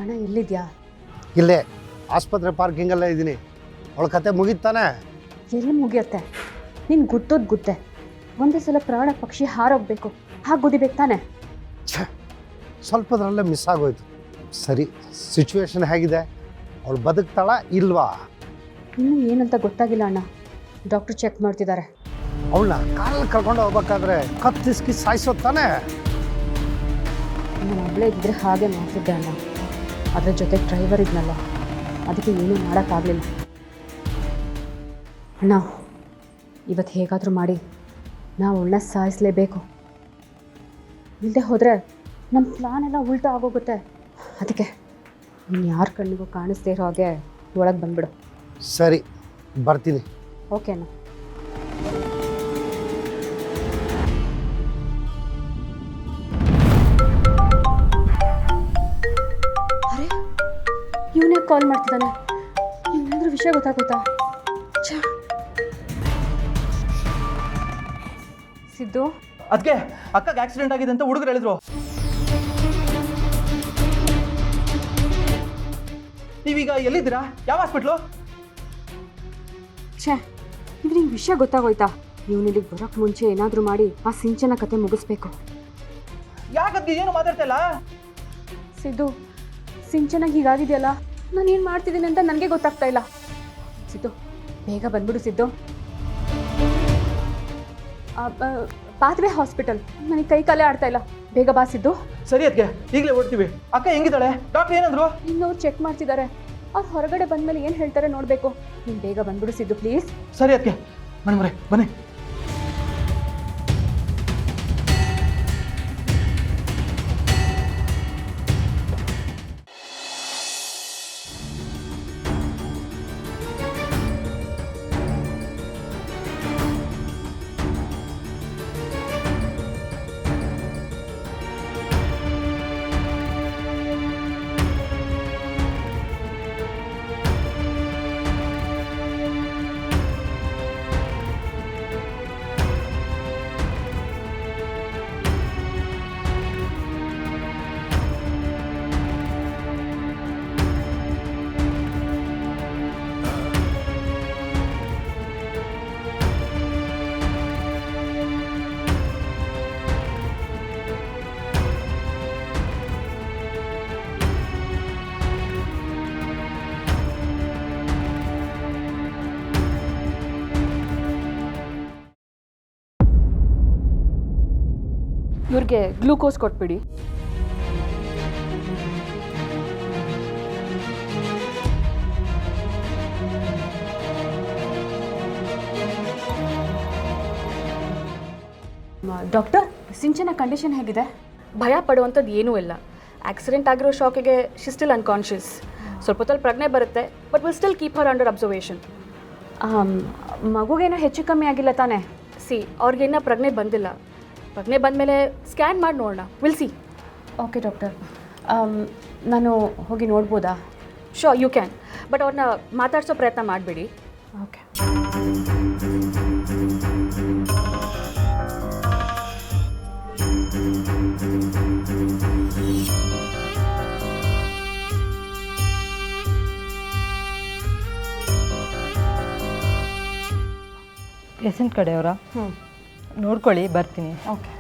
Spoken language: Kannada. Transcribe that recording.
ಅಣ್ಣ ಎಲ್ಲಿದ್ಯಾ? ಇಲ್ಲೇ ಆಸ್ಪತ್ರೆ ಪಾರ್ಕಿಂಗಲ್ಲೇ ಇದ್ದೀನಿ. ಅವಳ ಕತೆ ಮುಗೀತಾನೆ? ಎಲ್ಲಿ ಮುಗಿಯುತ್ತೆ? ನೀನು ಗುದ್ದೋದು ಗುದ್ದೆ. ಒಂದೇ ಸಲ ಪ್ರಾಣ ಪಕ್ಷಿ ಹಾರೋಗ್ಬೇಕು, ಹಾಗೆ ಗುದಿಬೇಕು ತಾನೆ? ಸ್ವಲ್ಪದ್ರಲ್ಲೇ ಮಿಸ್ ಆಗೋಯ್ತು. ಸರಿ, ಸಿಚುವೇಶನ್ ಹೇಗಿದೆ? ಅವಳು ಬದುಕ್ತಾಳ ಇಲ್ವಾ? ಇನ್ನೂ ಏನಂತ ಗೊತ್ತಾಗಿಲ್ಲ ಅಣ್ಣ. ಡಾಕ್ಟ್ರು ಚೆಕ್ ಮಾಡ್ತಿದ್ದಾರೆ. ಅವಳನ್ನ ಕಾರಲ್ಲಿ ಕರ್ಕೊಂಡು ಹೋಗ್ಬೇಕಾದ್ರೆ ಕತ್ತಿಸ್ಕಿ ಸಾಯಿಸೋದು ತಾನೆ? ನಾನು ಒಬ್ಬಳೇ ಇದ್ದರೆ ಹಾಗೆ ಮಾಡ್ತಿದ್ದೆ ಅಣ್ಣ. ಅದ್ರ ಜೊತೆ ಡ್ರೈವರ್ ಇದ್ನಲ್ಲ, ಅದಕ್ಕೆ ಏನೂ ಮಾಡೋಕ್ಕಾಗಲಿಲ್ಲ. ಅಣ್ಣ, ಇವತ್ತು ಹೇಗಾದರೂ ಮಾಡಿ ನಾವು ಅವಳನ್ನ ಸಾಯಿಸಲೇಬೇಕು. ಇಲ್ಲದೆ ಹೋದರೆ ನಮ್ಮ ಪ್ಲಾನ್ ಎಲ್ಲ ಉಲ್ಟಾ ಆಗೋಗುತ್ತೆ. ಅದಕ್ಕೆ ನೀನು ಯಾರ ಕಣ್ಣಿಗೂ ಕಾಣಿಸ್ದೇ ಇರೋ ಹಾಗೆ ಒಳಗೆ ಬಂದುಬಿಡು. ಸರಿ, ಬರ್ತೀನಿ. ಓಕೆನಾ? ಅರೆ, ಇವನೇ ಕಾಲ್ ಮಾಡ್ತಿದ್ದಾನೆ. ಏನಾದರೂ ವಿಷಯ ಗೊತ್ತಾಗೋಯ್ತಾ? ಸಿದ್ದು, ಅದಕ್ಕೆ ಅಕ್ಕಗೆ ಆಕ್ಸಿಡೆಂಟ್ ಆಗಿದೆ ಅಂತ ಹುಡುಗರು ಹೇಳಿದ್ರು. ನೀವೀಗ ಎಲ್ಲಿದ್ದೀರಾ? ಯಾವ ಹಾಸ್ಪಿಟ್ಲು? ಇವ್ನಿಗೆ ವಿಷಯ ಗೊತ್ತಾಗೋಯ್ತಾ? ಇವನಿಗೆ ಬರೋಕ್ಕೆ ಮುಂಚೆ ಏನಾದರೂ ಮಾಡಿ ಆ ಸಿಂಚನ ಕತೆ ಮುಗಿಸ್ಬೇಕು. ಯಾಕದ್ಗೆ ಏನು ಮಾತಾಡ್ತಾ ಇಲ್ಲ? ಸಿದ್ದು, ಸಿಂಚನಾಗಿ ಹೀಗಾಗಿದೆಯಲ್ಲ, ನಾನು ಏನು ಮಾಡ್ತಿದ್ದೀನಿ ಅಂತ ನನಗೆ ಗೊತ್ತಾಗ್ತಾ ಇಲ್ಲ. ಸಿದ್ದು, ಬೇಗ ಬಂದ್ಬಿಡು ಸಿದ್ದು. ಪಾತ್ವೆ ಹಾಸ್ಪಿಟಲ್, ನನಗೆ ಕೈ ಕಾಲೇ ಆಡ್ತಾ ಇಲ್ಲ. ಬೇಗ ಬಾ ಸಿದ್ದು. ಸರಿ ಅದಕ್ಕೆ, ಈಗಲೇ ಓಡ್ತೀವಿ. ಅಕ್ಕ ಹೆಂಗಿದ್ದಾಳೆ? ಡಾಕ್ಟರ್ ಏನಂದ್ರು? ಇನ್ನವ್ರು ಚೆಕ್ ಮಾಡ್ತಿದ್ದಾರೆ. ಅವ್ರು ಹೊರಗಡೆ ಬಂದಮೇಲೆ ಏನು ಹೇಳ್ತಾರೆ ನೋಡಬೇಕು. ನೀನು ಬೇಗ ಬಂದ್ಬಿಡು ಸಿದ್ದು ಪ್ಲೀಸ್. ಸರಿ ಅದಕ್ಕೆ, ಬನ್ನಿ ಬನ್ನಿ. ಇವ್ರಿಗೆ ಗ್ಲೂಕೋಸ್ ಕೊಟ್ಬಿಡಿ. ಡಾಕ್ಟರ್, ಸಿಂಚನ ಕಂಡೀಷನ್ ಹೇಗಿದೆ? ಭಯ ಪಡುವಂಥದ್ದು ಏನೂ ಇಲ್ಲ. ಆಕ್ಸಿಡೆಂಟ್ ಆಗಿರೋ ಶಾಕಿಗೆ ಶಿ ಸ್ಟಿಲ್ ಅನ್ಕಾನ್ಷಿಯಸ್. ಸ್ವಲ್ಪ ಹೊತ್ತಲ್ಲಿ ಪ್ರಜ್ಞೆ ಬರುತ್ತೆ, but will still keep her under observation. ಮಗುಗೇನೋ ಹೆಚ್ಚು ಕಮ್ಮಿ ಆಗಿಲ್ಲ ತಾನೆ? ಅವ್ರಿಗೇನೋ ಪ್ರಜ್ಞೆ ಬಂದಿಲ್ಲ. ಪ್ರಜ್ಞೆ ಬಂದಮೇಲೆ ಸ್ಕ್ಯಾನ್ ಮಾಡಿ ನೋಡೋಣ. Will see. ಓಕೆ ಡಾಕ್ಟರ್, ನಾನು ಹೋಗಿ ನೋಡ್ಬೋದಾ? ಶೋರ್ ಯು ಕ್ಯಾನ್, ಬಟ್ ಅವ್ರನ್ನ ಮಾತಾಡ್ಸೋ ಪ್ರಯತ್ನ ಮಾಡಬೇಡಿ. ಓಕೆ. ಪೇಷಂಟ್ ಕಡೆಯವರಾ? ನೋಡ್ಕೊಳ್ಳಿ, ಬರ್ತೀನಿ. ಓಕೆ.